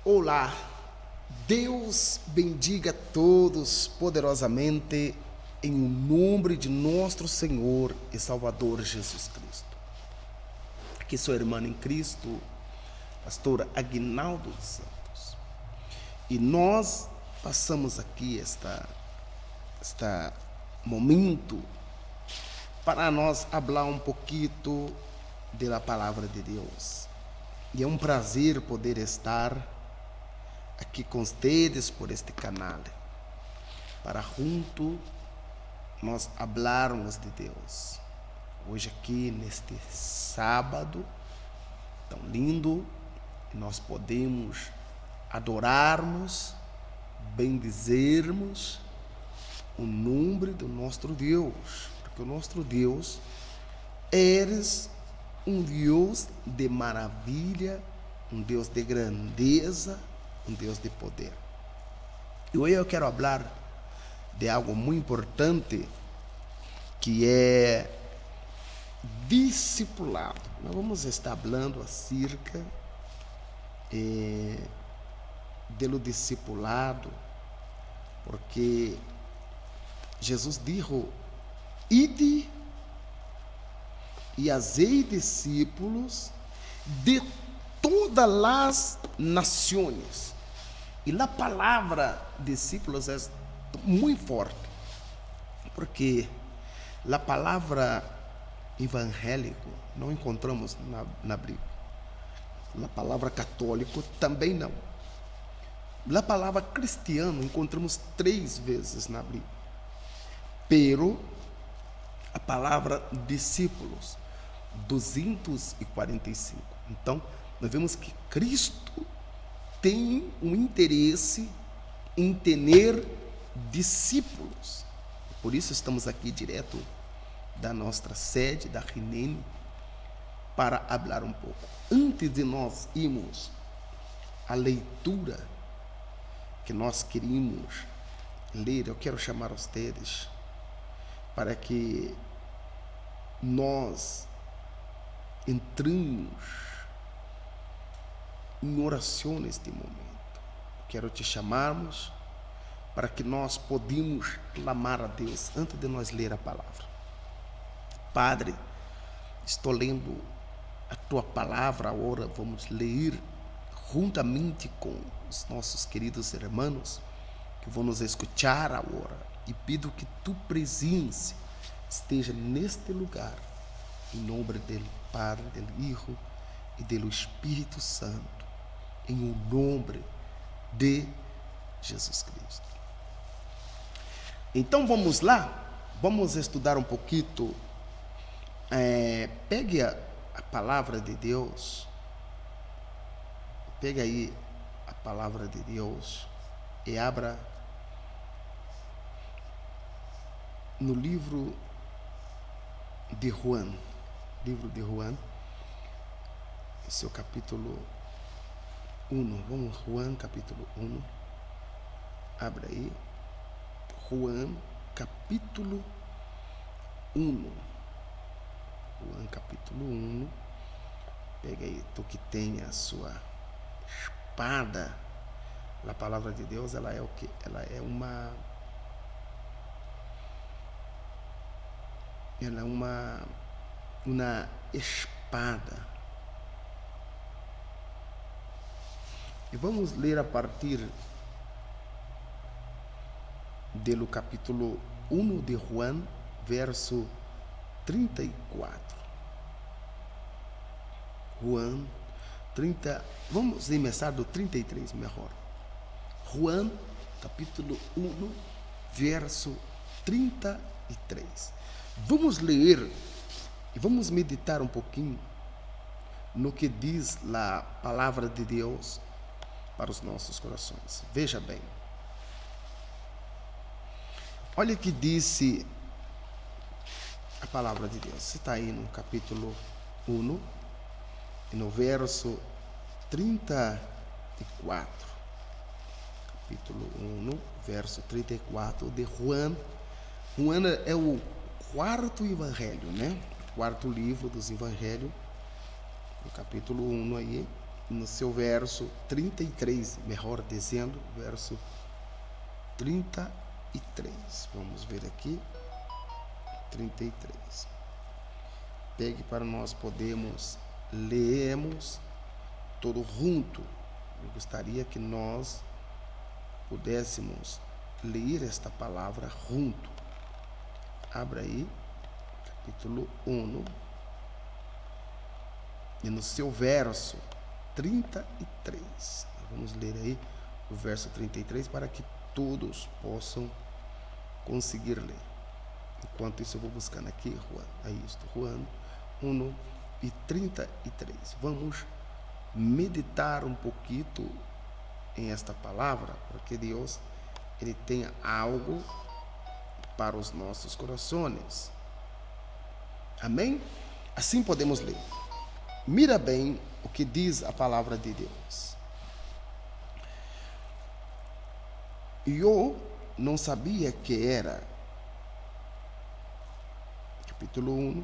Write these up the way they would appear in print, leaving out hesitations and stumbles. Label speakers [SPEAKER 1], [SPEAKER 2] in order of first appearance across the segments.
[SPEAKER 1] Olá, Deus bendiga a todos poderosamente em nome de nosso Senhor e Salvador Jesus Cristo. Aqui sou irmã em Cristo, pastora Aguinaldo dos Santos. E nós passamos aqui este momento para nós falar um pouquinho da palavra de Deus. E é um prazer poder estar aqui com vocês por este canal, para junto nós falarmos de Deus. Hoje aqui, neste sábado tão lindo, nós podemos adorarmos, bendizermos o nome do nosso Deus, porque o nosso Deus é um Deus de maravilha, um Deus de grandeza, um Deus de poder. E hoje eu quero falar de algo muito importante, que é discipulado. Nós vamos estar falando acerca do discipulado, porque Jesus disse: ide e fazei discípulos de todas as nações. E a palavra discípulos é muito forte, porque a palavra evangélico não encontramos na Bíblia. A palavra católico também não. A palavra cristiano encontramos 3 vezes na Bíblia. Pero a palavra discípulos, 245. Então, nós vemos que Cristo tem um interesse em ter discípulos. Por isso estamos aqui direto da nossa sede, da Rinene, para falar um pouco. Antes de nós irmos à leitura que nós queríamos ler, eu quero chamar vocês para que nós entremos em oração neste momento. Quero te chamarmos para que nós podemos clamar a Deus antes de nós ler a palavra. Padre, estou lendo a tua palavra, agora vamos ler juntamente com os nossos queridos irmãos que vão nos escutar agora, e pido que tu presença esteja neste lugar, em nome do Padre, do Filho e do Espírito Santo, em nome de Jesus Cristo. Então vamos lá, vamos estudar um pouquinho. Pegue a palavra de Deus, pegue aí a palavra de Deus e abra no livro de Juan, esse é o capítulo 1. Vamos, Juan, capítulo 1. Abra aí, Juan, capítulo 1. Juan, capítulo 1. Pega aí, tu que tem a sua espada. A palavra de Deus, ela é o quê? Ela é uma espada. E vamos ler a partir do capítulo 1 de Juan, verso 34. Juan 30, vamos começar do 33 melhor. Juan, capítulo 1, verso 33. Vamos ler e vamos meditar um pouquinho no que diz a palavra de Deus para os nossos corações. Veja bem. Olha o que disse a palavra de Deus. Você está aí no capítulo 1 e no verso 34. Capítulo 1, verso 34 de Juan. Juan é o quarto evangelho, né? Quarto livro dos evangelhos, no capítulo 1 aí, no seu verso 33, melhor dizendo, verso 33. Vamos ver aqui, 33. Pegue para nós podermos lermos todo junto. Eu gostaria que nós pudéssemos ler esta palavra junto. Abra aí, capítulo 1, e no seu verso 33. Vamos ler aí o verso 33 para que todos possam conseguir ler. Enquanto isso, eu vou buscando aqui, Juan. Aí está, Juan 1 e 33. Vamos meditar um pouquinho em esta palavra, porque Deus, Ele tem algo para os nossos corações. Amém? Assim podemos ler. Mira bem o que diz a palavra de Deus. Eu não sabia que era, capítulo 1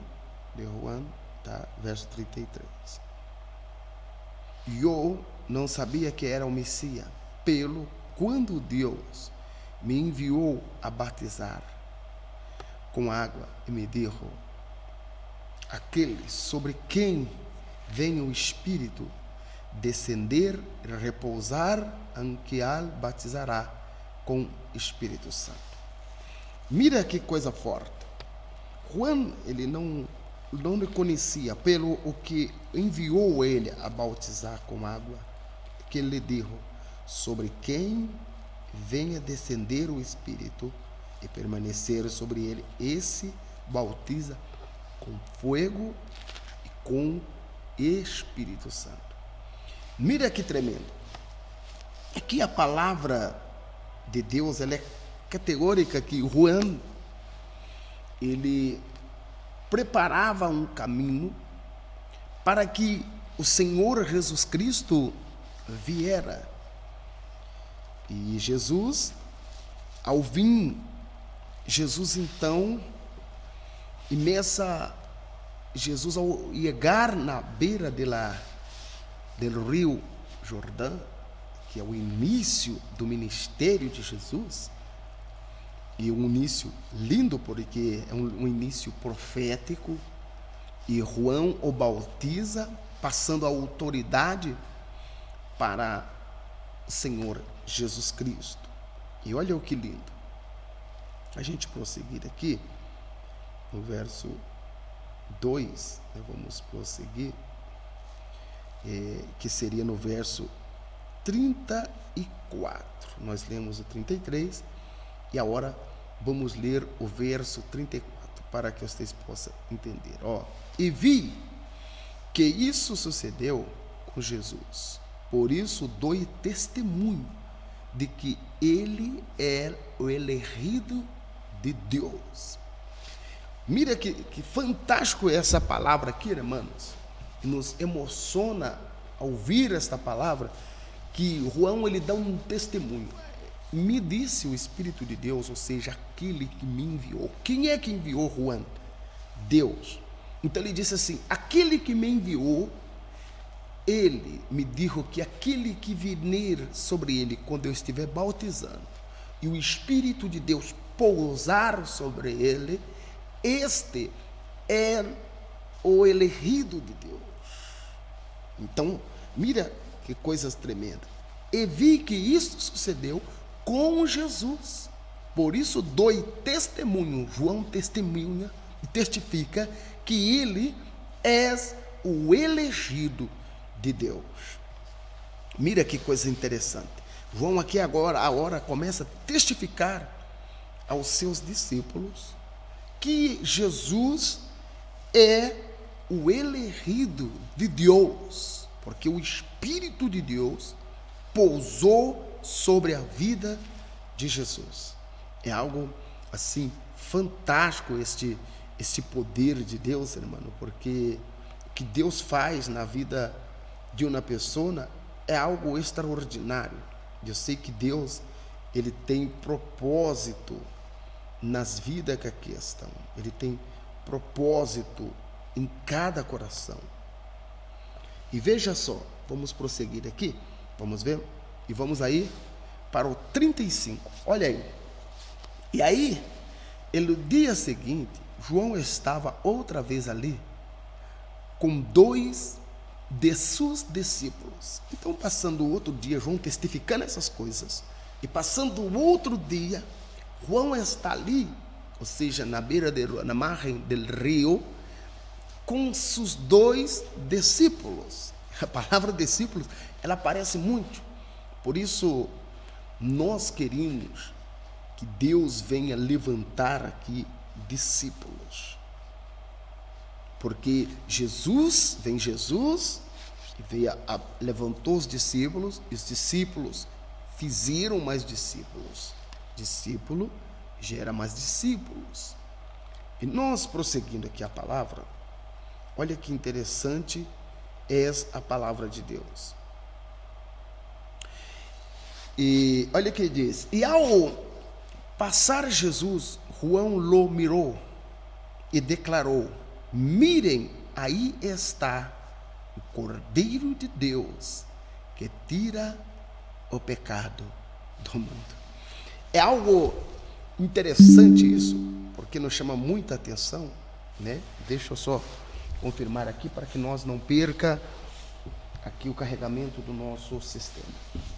[SPEAKER 1] de Juan, tá? Verso 33. Eu não sabia que era o Messias, quando Deus me enviou a batizar com água e me disse: aquele sobre quem vem o Espírito descender e repousar, que al batizará com Espírito Santo. Mira que coisa forte. Juan, ele não lhe conhecia, pelo o que enviou ele a bautizar com água, que ele disse: sobre quem venha descender o Espírito e permanecer sobre ele, esse bautiza com fogo e com Espírito Santo. Mira que tremendo. Aqui a palavra de Deus, ela é categórica, que Juan, ele preparava um caminho para que o Senhor Jesus Cristo viera. E Jesus, ao vir, Jesus então, Jesus ao chegar na beira do rio Jordão, que é o início do ministério de Jesus, e um início lindo, porque é um início profético, e João o bautiza, passando a autoridade para o Senhor Jesus Cristo. E olha o que lindo. A gente prosseguir aqui, no verso 2, vamos prosseguir, que seria no verso 34. Nós lemos o 33 e agora vamos ler o verso 34 para que vocês possam entender. E vi que isso sucedeu com Jesus. Por isso dou testemunho de que ele é o elegido de Deus. Mira que fantástico é essa palavra aqui, irmãos. Nos emociona ao ouvir esta palavra, que João, ele dá um testemunho. Me disse o Espírito de Deus, ou seja, aquele que me enviou. Quem é que enviou João? Deus. Então ele disse assim: aquele que me enviou, ele me disse que aquele que vier sobre ele quando eu estiver bautizando, e o Espírito de Deus pousar sobre ele, este é o elegido de Deus. Então, mira que coisas tremendas. E vi que isso sucedeu com Jesus. Por isso dou testemunho, João testemunha e testifica que ele é o elegido de Deus. Mira que coisa interessante. João aqui agora começa a testificar aos seus discípulos que Jesus é o elegido de Deus, porque o Espírito de Deus pousou sobre a vida de Jesus. É algo assim fantástico este poder de Deus, irmão, porque o que Deus faz na vida de uma pessoa é algo extraordinário. Eu sei que Deus, ele tem propósito nas vidas que aqui estão. Ele tem propósito em cada coração. E veja só, vamos prosseguir aqui, vamos ver, e vamos aí para o 35, olha aí. E aí, no dia seguinte, João estava outra vez ali, com 2 de seus discípulos. Então, passando o outro dia, João testificando essas coisas, e passando o outro dia, João está ali, ou seja, na margem do rio, com seus 2 discípulos. A palavra discípulos, ela aparece muito. Por isso, nós queremos que Deus venha levantar aqui discípulos. Porque Jesus levantou os discípulos, e os discípulos fizeram mais discípulos. Discípulo gera mais discípulos. E nós, prosseguindo aqui a palavra, olha que interessante é a palavra de Deus. E olha o que ele diz: e ao passar Jesus, João lo mirou e declarou: mirem, aí está o Cordeiro de Deus que tira o pecado do mundo. É algo interessante isso, porque nos chama muita atenção, né? Deixa eu só confirmar aqui para que nós não perca aqui o carregamento do nosso sistema.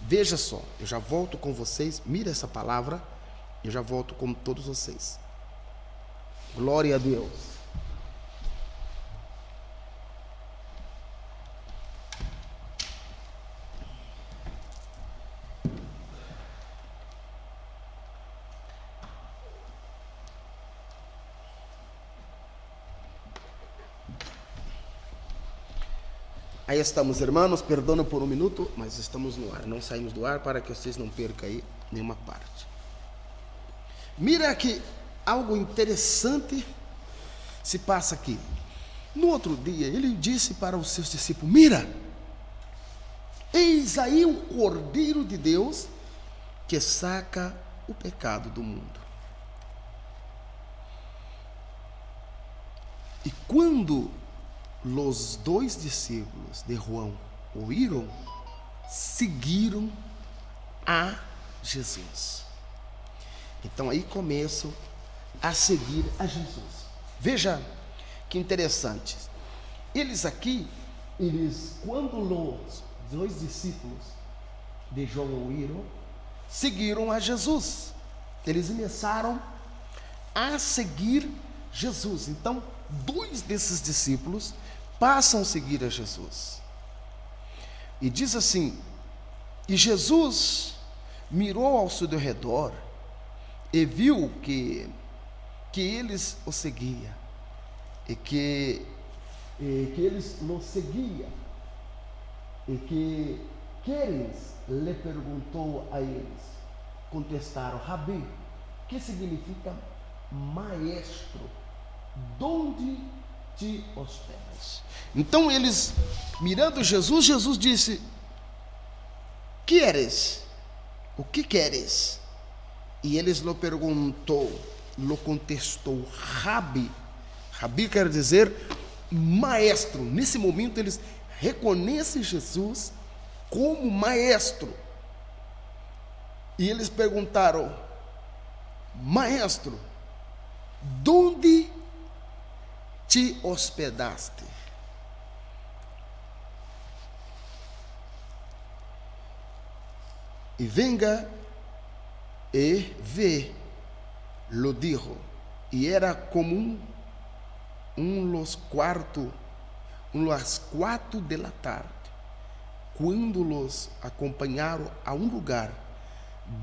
[SPEAKER 1] Veja só, eu já volto com vocês, mira essa palavra, eu já volto com todos vocês. Glória a Deus. Aí estamos, irmãos, perdona por um minuto, mas estamos no ar, não saímos do ar para que vocês não percam aí nenhuma parte. Mira que algo interessante se passa aqui. No outro dia, ele disse para os seus discípulos: mira, eis aí o Cordeiro de Deus que saca o pecado do mundo. E quando os 2 discípulos de João ouviram, seguiram a Jesus. Então aí começam a seguir a Jesus. Veja que interessante. Quando os 2 discípulos de João ouviram, seguiram a Jesus. Eles começaram a seguir Jesus. Então, 2 desses discípulos passam a seguir a Jesus. E diz assim: e Jesus mirou ao seu redor e viu que eles o seguiam, e que eles o seguiam, e que eles lhe perguntou a eles, contestaram: Rabi, que significa maestro, donde te hospedas? Então eles, mirando Jesus, Jesus disse: que eres? O que queres? E eles lhe contestou, Rabi. Rabi quer dizer maestro. Nesse momento eles reconhecem Jesus como maestro. E eles perguntaram: maestro, donde te hospedaste? E venga e vê, lo dijo. E era como las 4 da tarde, quando los acompanharam a um lugar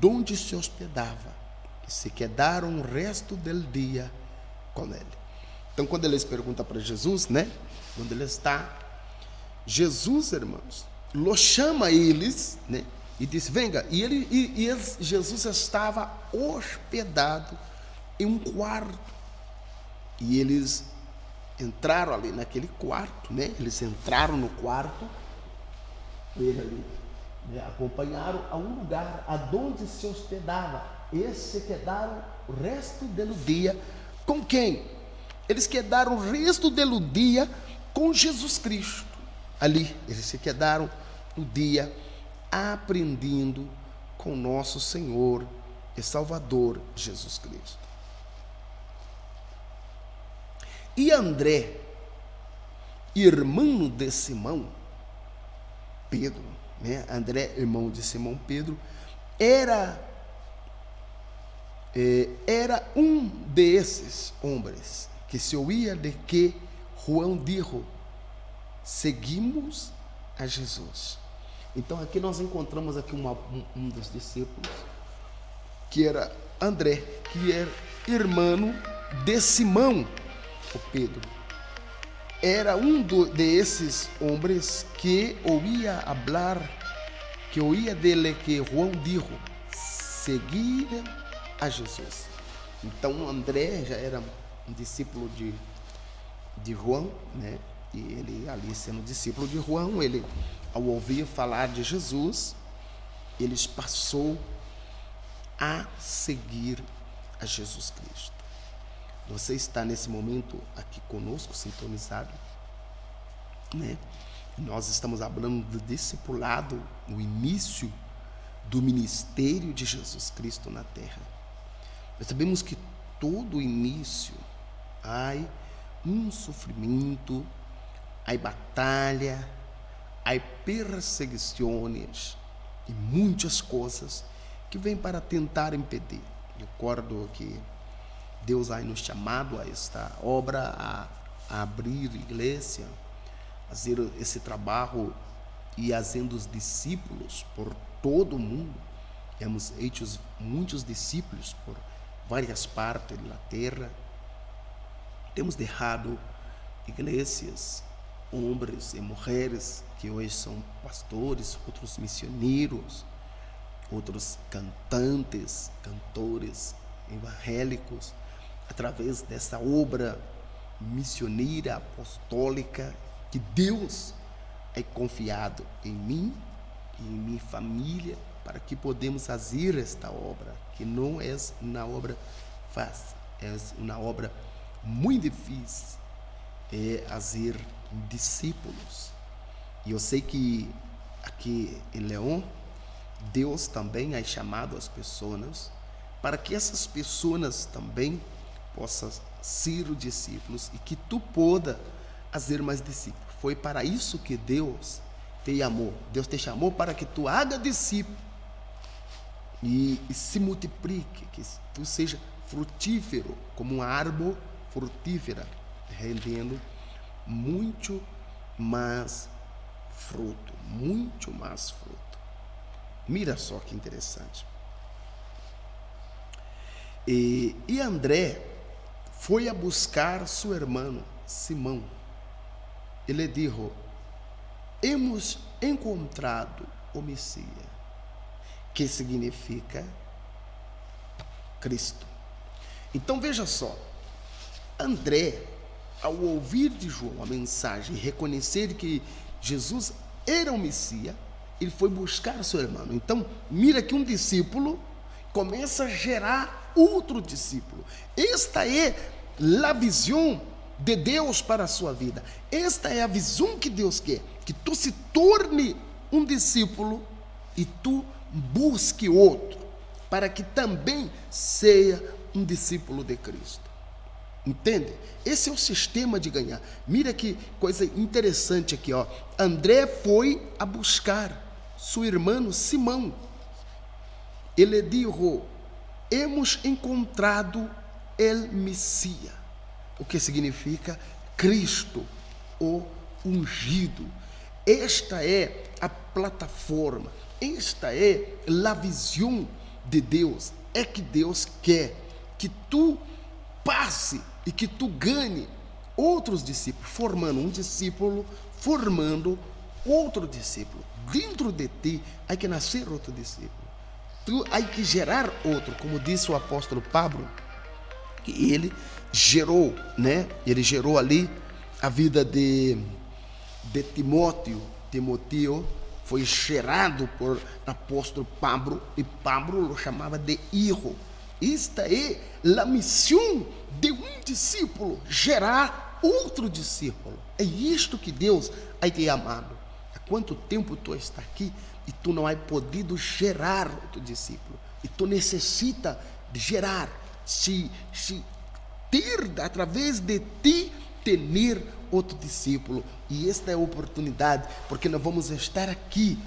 [SPEAKER 1] onde se hospedava, e se quedaram o resto do dia com ele. Então, quando eles perguntam para Jesus, né, onde ele está, Jesus, irmãos, lo chama eles, né, e diz: venga. E Jesus estava hospedado em um quarto. E eles entraram ali naquele quarto, né? Eles entraram no quarto, ele ali, né? Acompanharam a um lugar aonde se hospedava. E se quedaram o resto do dia com quem? Eles quedaram o resto do dia com Jesus Cristo. Ali, eles se quedaram o dia aprendendo com nosso Senhor e Salvador Jesus Cristo. E André, irmão de Simão Pedro, né? André, irmão de Simão Pedro, era um desses homens que se ouvia de que João disse: seguimos a Jesus. Então aqui nós encontramos aqui um dos discípulos, que era André, que era irmão de Simão, o Pedro. Era um desses homens que ouvia falar, que ouvia dele que João disse: seguir a Jesus. Então André já era um discípulo de João, né? E ele ali sendo discípulo de João, ele ao ouvir falar de Jesus, ele passou a seguir a Jesus Cristo. Você está nesse momento aqui conosco, sintonizado, né? Nós estamos falando do discipulado, o início do ministério de Jesus Cristo na terra. Nós sabemos que todo início há um sofrimento, há batalha, há perseguições e muitas coisas que vêm para tentar impedir. Eu recordo que Deus aí nos chamado a esta obra, a abrir igreja, a fazer esse trabalho e fazendo os discípulos por todo o mundo. Temos feito muitos discípulos por várias partes da terra. Temos deixado igrejas, homens e mulheres que hoje são pastores, outros missioneiros, outros cantantes, cantores evangélicos, através dessa obra missioneira, apostólica, que Deus é confiado em mim e em minha família, para que podemos fazer esta obra, que não é uma obra fácil, é uma obra muito difícil, é fazer discípulos. E eu sei que aqui em Leão, Deus também é chamado as pessoas para que essas pessoas também possam ser discípulos e que tu possa fazer mais discípulos. Foi para isso que Deus te amou. Deus te chamou para que tu haga discípulo e se multiplique, que tu seja frutífero como uma árvore frutífera, rendendo muito mais fruto, muito mais fruto. Mira só que interessante. E André foi a buscar seu irmão Simão. Ele disse: hemos encontrado o Messias, que significa Cristo. Então veja só, André, ao ouvir de João a mensagem e reconhecer que Jesus era o Messias, ele foi buscar seu irmão. Então, mira que um discípulo começa a gerar outro discípulo. Esta é a visão de Deus para a sua vida. Esta é a visão que Deus quer, que tu se torne um discípulo e tu busque outro, para que também seja um discípulo de Cristo. Entende? Esse é o sistema de ganhar. Mira que coisa interessante aqui, ó. André foi a buscar seu irmão Simão. Ele disse: hemos encontrado el Messias, o que significa Cristo, o ungido. Esta é a plataforma, esta é a visão de Deus. É que Deus quer que tu passe e que tu ganhe outros discípulos, formando um discípulo, formando outro discípulo. Dentro de ti há que nascer outro discípulo. Tu há que gerar outro, como disse o apóstolo Pablo, que ele gerou, né? Ele gerou ali a vida de Timóteo. Timóteo foi gerado por apóstolo Pablo, e Pablo o chamava de hijo. Esta é a missão de um discípulo, gerar outro discípulo. É isto que Deus tem amado. quanto tempo tu está aqui e tu não has podido gerar outro discípulo. E tu necessita de gerar, se ter, através de ti, ter outro discípulo. E esta é a oportunidade, porque nós vamos estar aqui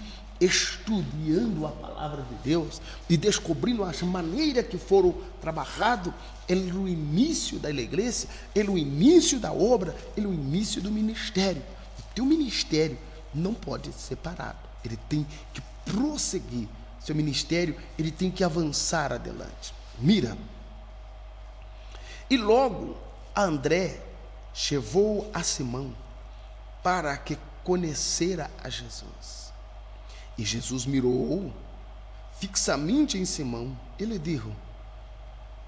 [SPEAKER 1] estudando a palavra de Deus e descobrindo as maneiras que foram trabalhadas no início da igreja, no início da obra, no início do ministério. O teu ministério não pode ser parado, ele tem que prosseguir. Seu ministério, ele tem que avançar adelante. Mira, e logo André levou a Simão para que conhecera a Jesus. E Jesus mirou fixamente em Simão e lhe disse: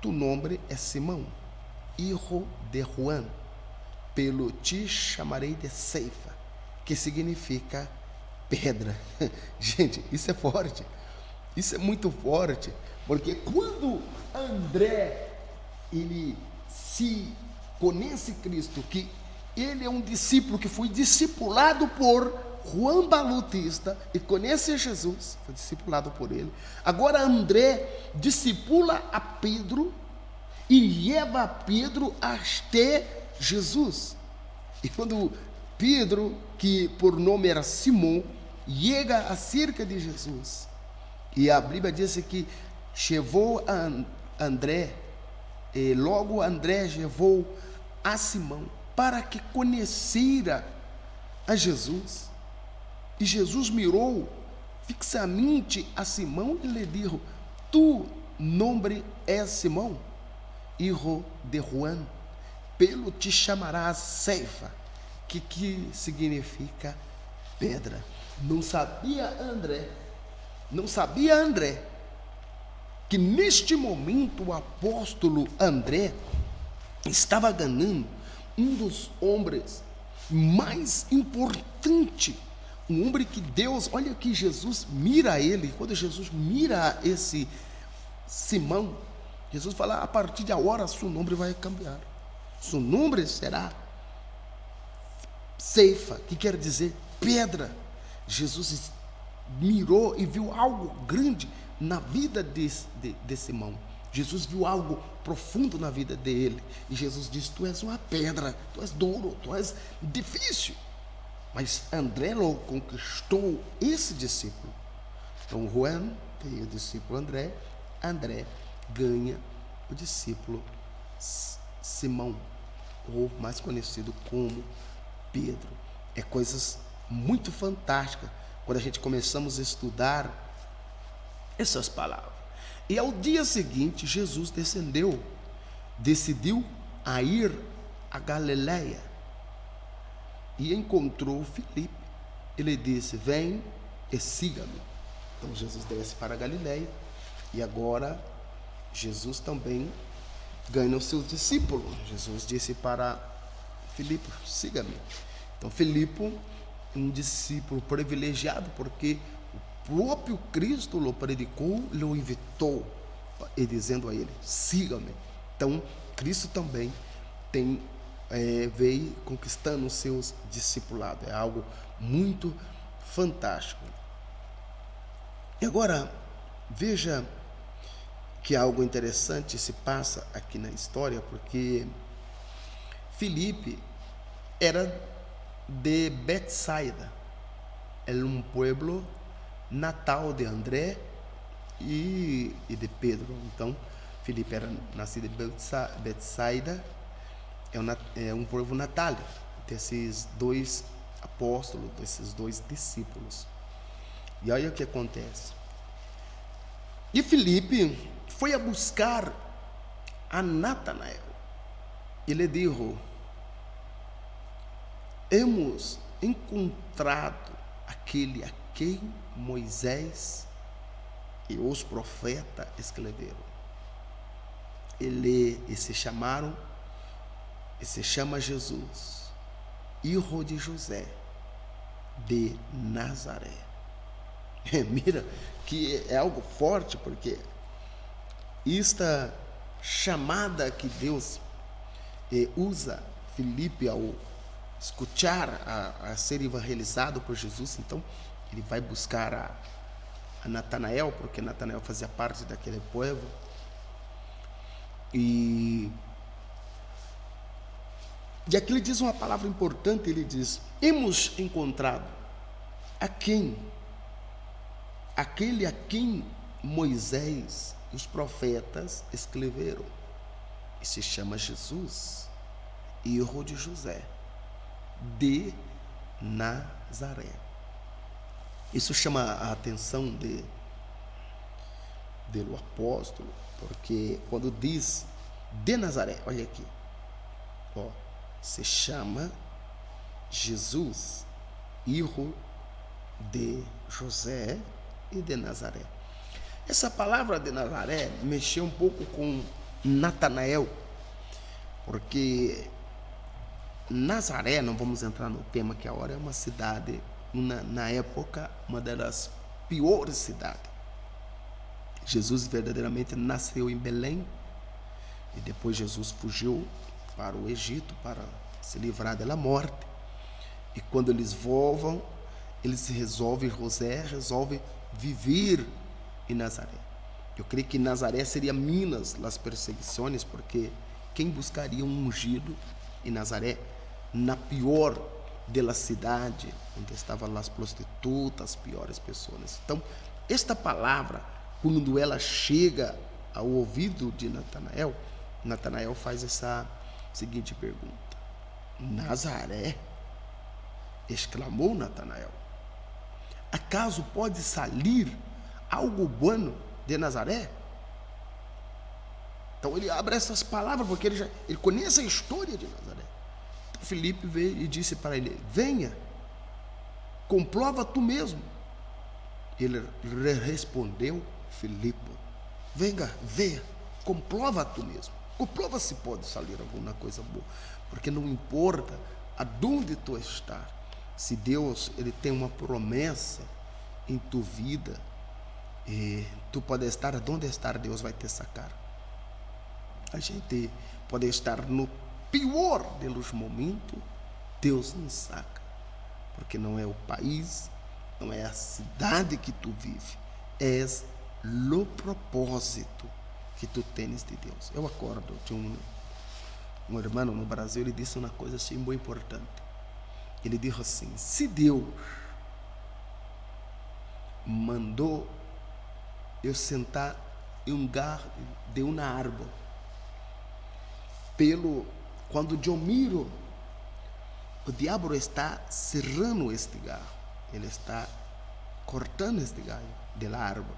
[SPEAKER 1] tu nome é Simão, hijo de Juan, pelo te chamarei de Ceifa, que significa pedra. Gente, isso é forte, isso é muito forte, porque quando André, ele se conhece Cristo, que ele é um discípulo que foi discipulado por João Batista e conhece Jesus, foi discipulado por ele. Agora André discipula a Pedro e leva Pedro até Jesus. E quando Pedro, que por nome era Simão, chega acerca de Jesus, e a Bíblia diz que levou a André, e logo André levou a Simão para que conhecera a Jesus. E Jesus mirou fixamente a Simão e lhe disse: tu nome é Simão, hijo de Juan, pelo te chamarás Ceifa, que significa pedra. Não sabia André que neste momento o apóstolo André estava ganhando um dos homens mais importantes, um homem que Deus, olha que Jesus mira ele. Quando Jesus mira esse Simão, Jesus fala: a partir de agora seu nome vai cambiar, seu nome será Ceifa, que quer dizer pedra. Jesus mirou e viu algo grande na vida de Simão. Jesus viu algo profundo na vida dele, e Jesus disse: tu és uma pedra, tu és duro, tu és difícil. Mas André logo conquistou esse discípulo. Então Juan tem o discípulo André, André ganha o discípulo Simão, ou mais conhecido como Pedro. É coisas muito fantásticas quando a gente começamos a estudar essas palavras. E ao dia seguinte, Jesus decidiu a ir a Galileia e encontrou Filipe. Ele disse: vem e siga-me. Então Jesus desce para a Galileia, e agora Jesus também ganha os seus discípulos. Jesus disse para Filipe: siga-me. Então Filipe, um discípulo privilegiado, porque o próprio Cristo o predicou, o invitou, e dizendo a ele: siga-me. Então Cristo também veio conquistando os seus discipulados. É algo muito fantástico. E agora veja que algo interessante se passa aqui na história, porque Filipe era de Betsaida, é um pueblo natal de André e de Pedro. Então Filipe era nascido em Betsaida, é um povo natal desses dois apóstolos, desses dois discípulos. E olha o que acontece. E Filipe foi a buscar a Natanael. Ele disse: hemos encontrado aquele a quem Moisés e os profetas escreveram. Ele se chama Jesus, filho de José de Nazaré. Mira que é algo forte, porque esta chamada que Deus usa Filipe ao escutar, a ser evangelizado por Jesus. Então, ele vai buscar a Natanael, porque Natanael fazia parte daquele povo. E aqui ele diz uma palavra importante, ele diz: hemos encontrado a quem? Aquele a quem Moisés e os profetas escreveram, e se chama Jesus, filho de José, de Nazaré. Isso chama a atenção do apóstolo, porque quando diz de Nazaré, olha aqui, ó, se chama Jesus, filho de José e de Nazaré. Essa palavra de Nazaré mexeu um pouco com Natanael, porque Nazaré, não vamos entrar no tema que agora, é uma cidade, na época, uma das piores cidades. Jesus verdadeiramente nasceu em Belém, e depois Jesus fugiu para o Egito para se livrar da morte. E quando eles voltam, José resolve viver em Nazaré. Eu creio que Nazaré seria Minas das perseguições, porque quem buscaria um ungido em Nazaré, na pior da cidade, onde estavam as prostitutas, as piores pessoas. Então, esta palavra, quando ela chega ao ouvido de Natanael, Natanael faz essa seguinte pergunta: Nazaré? Exclamou Natanael. Acaso pode sair algo bueno de Nazaré? Então ele abre essas palavras, porque ele conhece a história de Nazaré. Então Filipe veio e disse para ele: venha, comprova tu mesmo. Ele respondeu: Filipe, venha, veja, comprova tu mesmo. Comprova se pode sair alguma coisa boa, porque não importa aonde tu estás. Se Deus ele tem uma promessa em tua vida, e tu pode estar onde estar, Deus vai te sacar. A gente pode estar no pior dos momentos, Deus nos saca, porque não é o país, não é a cidade que tu vive, é o propósito que tu tens de Deus. Eu acordo de um irmão no Brasil, ele disse uma coisa assim muito importante. Ele disse assim: se Deus mandou eu sentar em um galho de uma árvore, quando eu miro, o diabo está serrando este galho, ele está cortando este galho da árvore.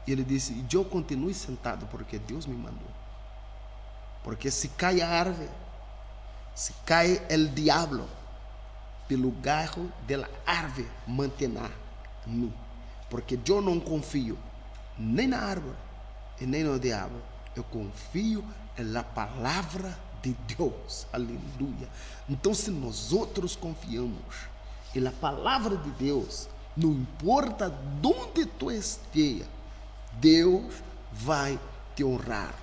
[SPEAKER 1] E ele disse: e eu continuo sentado porque Deus me mandou. Porque se cai a árvore, se cai o diabo, pelo galho da árvore manterá-me. Porque eu não confio nem na árvore e nem no diabo. Eu confio na palavra de Deus. Aleluia. Então, se nós outros confiamos na palavra de Deus, não importa onde tu esteja, Deus vai te honrar.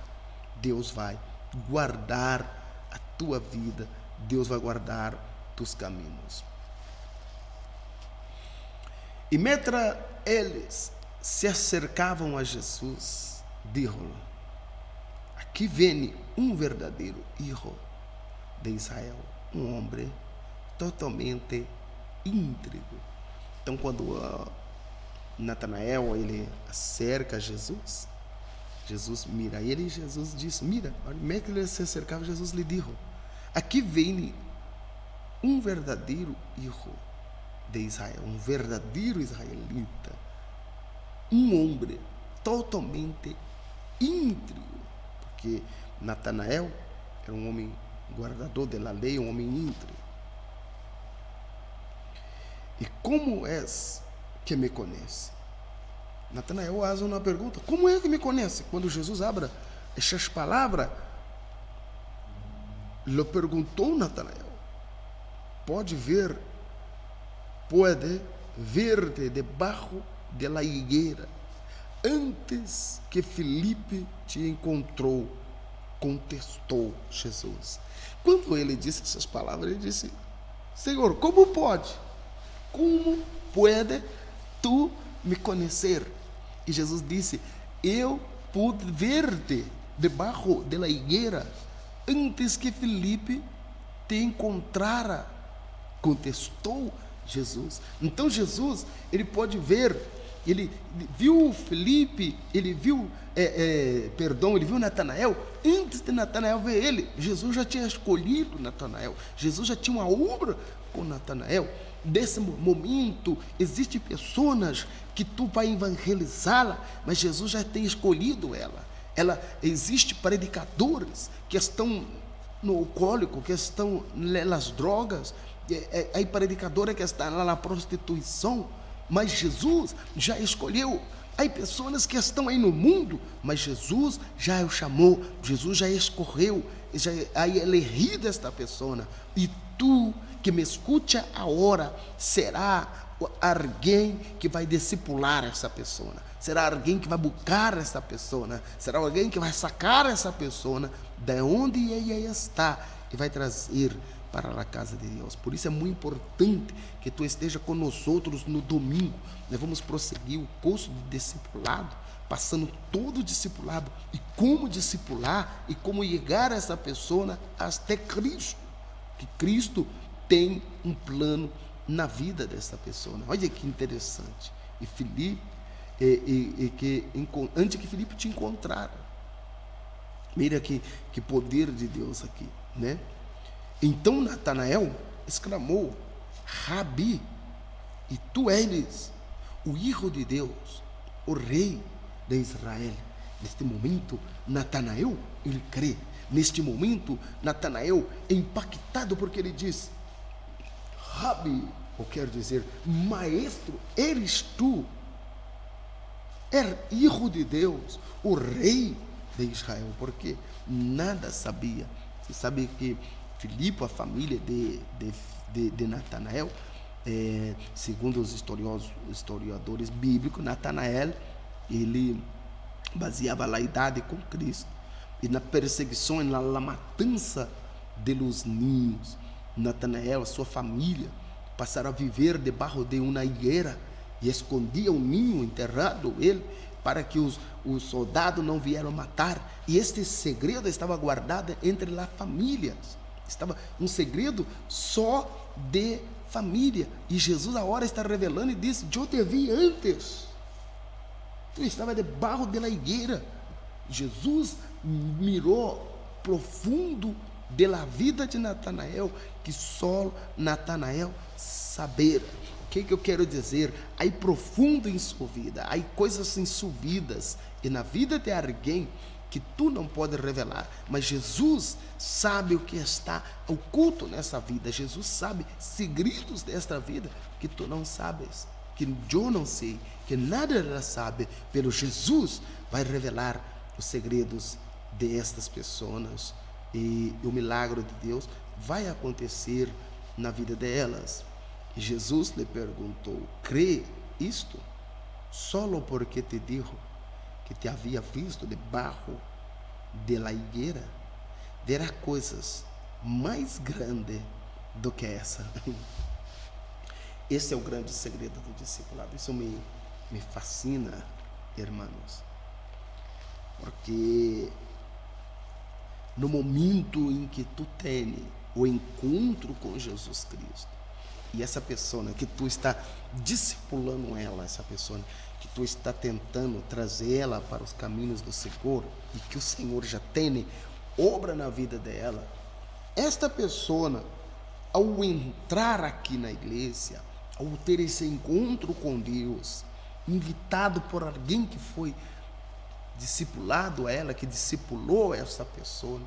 [SPEAKER 1] Deus vai guardar a tua vida. Deus vai guardar teus caminhos. E mentre eles se acercavam a Jesus, dijo: aqui vem um verdadeiro filho de Israel, um homem totalmente íntegro. Então, quando Natanael ele acerca a Jesus, Jesus mira ele e Jesus disse: mira, mentre ele se acercava, Jesus lhe disse: aqui vem um verdadeiro filho de Israel, um verdadeiro israelita, um homem totalmente íntegro, porque Natanael era um homem guardador da lei, um homem íntegro. E como és que me conhece? Natanael faz uma pergunta: como é que me conhece? Quando Jesus abre essas palavras, lhe perguntou Natanael: pode ver-te debaixo da higueira antes que Filipe te encontrou contestou Jesus. Quando ele disse essas palavras, ele disse: Senhor, como pode? Como pode tu me conhecer? E Jesus disse: eu pude ver-te debaixo da higueira antes que Filipe te encontrara. Contestou Jesus. Então Jesus, ele pode ver, ele viu Filipe, ele viu Natanael. Antes de Natanael ver ele, Jesus já tinha escolhido Natanael. Jesus já tinha uma obra com Natanael. Desse momento, existem pessoas que tu vai evangelizá-la, mas Jesus já tem escolhido ela. Existe predicadores que estão no alcoólico, que estão nas drogas, aí predicadora que está lá na prostituição, mas Jesus já escolheu. Há pessoas que estão aí no mundo, mas Jesus já o chamou, Jesus já escorreu, já elegido esta pessoa. E tu que me escute agora, será alguém que vai discipular essa pessoa, será alguém que vai buscar essa pessoa, será alguém que vai sacar essa pessoa de onde ela está e vai trazer para a casa de Deus. Por isso é muito importante que tu esteja conosco no domingo. Nós vamos prosseguir o curso de discipulado, passando todo o discipulado e como discipular e como chegar a essa pessoa até Cristo, que Cristo tem um plano na vida dessa pessoa. Olha que interessante. E Filipe, antes que Filipe te encontrara, mira que poder de Deus aqui, né? Então Natanael exclamou: Rabi, e tu és o Filho de Deus, o Rei de Israel. Neste momento, Natanael, ele crê. Neste momento, Natanael é impactado, porque ele diz: Rabi, ou quer dizer, maestro, eres tu, Filho de Deus, o Rei de Israel, porque nada sabia. Você sabe que Filipe, a família de Natanael, segundo os historiadores bíblicos, Natanael, ele baseava a idade com Cristo, e na perseguição, na matança de los ninhos, Natanael, a sua família, passaram a viver debaixo de uma higueira, e escondia o ninho enterrado, ele, para que os soldados não vieram matar. E este segredo estava guardado entre as famílias, estava um segredo só de família. E Jesus agora está revelando e disse: eu te vi antes, tu estava debaixo da higueira. Jesus mirou profundo da vida de Natanael, que só Natanael saber. O que eu quero dizer? Há profundo em sua vida, há coisas em suas vidas e na vida de alguém que tu não pode revelar, mas Jesus sabe o que está oculto nessa vida. Jesus sabe segredos desta vida que tu não sabes, que eu não sei, que nada ela sabe. Pelo Jesus vai revelar os segredos destas pessoas, e o milagre de Deus vai acontecer na vida delas. E Jesus lhe perguntou: crê isto? Solo porque te dijo que te havia visto debaixo de la higuera, verá coisas mais grandes do que essa. Esse é o grande segredo do discipulado. Isso me fascina, irmãos, porque no momento em que tu tens o encontro com Jesus Cristo, e essa pessoa que tu está discipulando ela, essa pessoa que tu está tentando trazer ela para os caminhos do Senhor, e que o Senhor já tem obra na vida dela, esta pessoa, ao entrar aqui na igreja, ao ter esse encontro com Deus, invitado por alguém que foi discipulado a ela, que discipulou essa pessoa,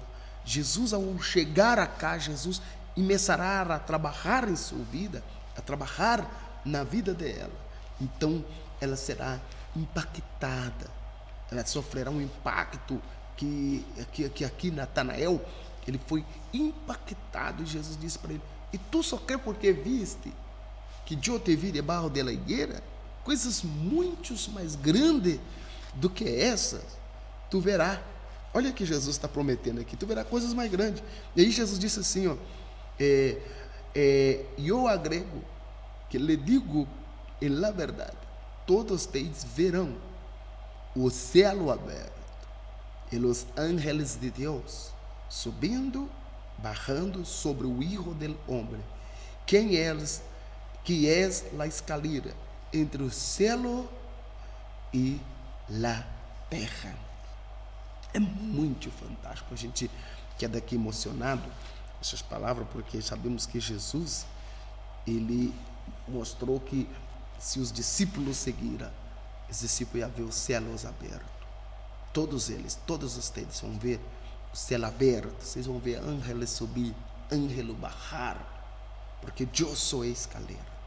[SPEAKER 1] Jesus, ao chegar acá, Jesus começará a trabalhar em sua vida, a trabalhar na vida dela. Então ela será impactada, ela sofrerá um impacto que aqui Natanael, ele foi impactado, e Jesus disse para ele: e tu só crê porque viste que eu te vi debaixo da higueira? Coisas muito mais grandes do que essas tu verá. Olha o que Jesus está prometendo aqui, tu verás coisas mais grandes. E aí Jesus disse assim, ó, eu agrego que lhe digo em la verdade, todos vocês verão o céu aberto e os ángeles de Deus subindo, bajando sobre o Hijo del Hombre, quem eles, que é a escalera entre o céu e a terra. É muito fantástico. A gente queda aqui emocionado com essas palavras, porque sabemos que Jesus, ele mostrou que se os discípulos seguiram, os discípulos iam ver os céus abertos. Todos eles, todos vocês vão ver o céu aberto, vocês vão ver ángeles subir, ángeles bajar, porque eu sou a escalera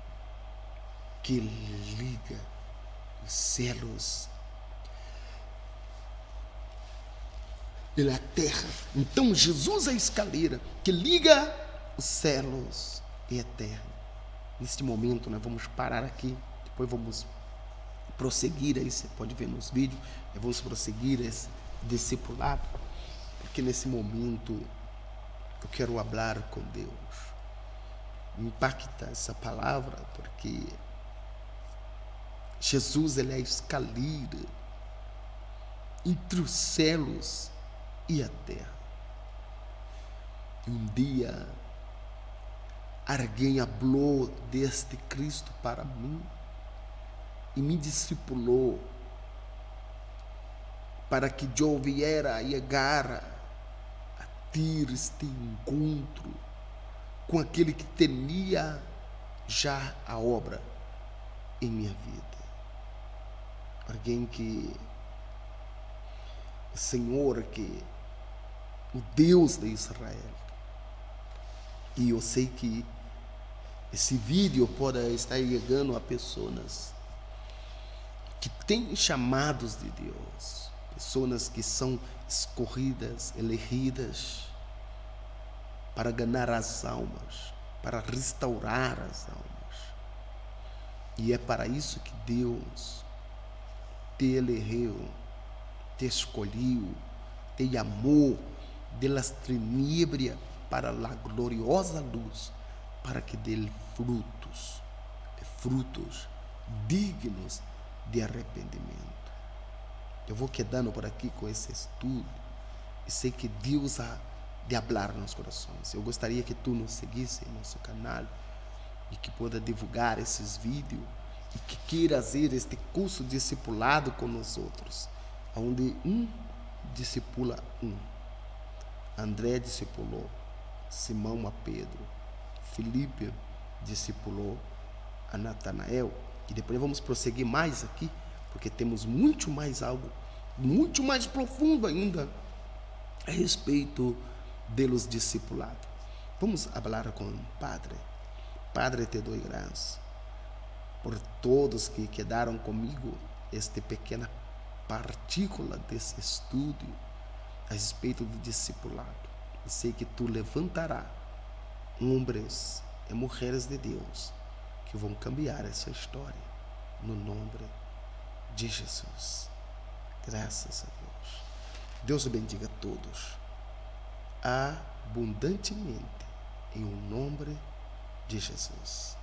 [SPEAKER 1] que liga os céus e a terra. Então Jesus é a escalera que liga os céus e a terra. Neste momento nós vamos parar aqui, depois vamos prosseguir aí, você pode ver nos vídeos, vamos prosseguir esse discipulado, porque nesse momento eu quero falar com Deus. Me impacta essa palavra, porque Jesus, ele é a escalera entre os céus e a terra. E um dia alguém falou deste Cristo para mim e me discipulou para que eu viera chegar a ter este encontro com aquele que tinha já a obra em minha vida. Alguém que o Senhor, que o Deus de Israel. E eu sei que esse vídeo pode estar chegando a pessoas que têm chamados de Deus, pessoas que são escolhidas, elegidas para ganhar as almas, para restaurar as almas. E é para isso que Deus te elegeu, te escolheu, te chamou de las tinieblas para a gloriosa luz, para que dê frutos dignos de arrependimento. Eu vou quedando por aqui com esse estudo e sei que Deus há de falar nos corações. Eu gostaria que tu nos seguisse em nosso canal e que pueda divulgar esses vídeos e que queira fazer este curso discipulado com nós outros, onde um discipula um. André discipulou Simão a Pedro, Filipe discipulou a Natanael, e depois vamos prosseguir mais aqui, porque temos muito mais algo, muito mais profundo ainda a respeito deles discipulados. Vamos falar com o Padre. Padre, te dou graças por todos que quedaram comigo esta pequena partícula desse estudo a respeito do discipulado. E sei que tu levantarás homens e mulheres de Deus que vão cambiar essa história no nome de Jesus. Graças a Deus. Deus bendiga a todos abundantemente em nome de Jesus.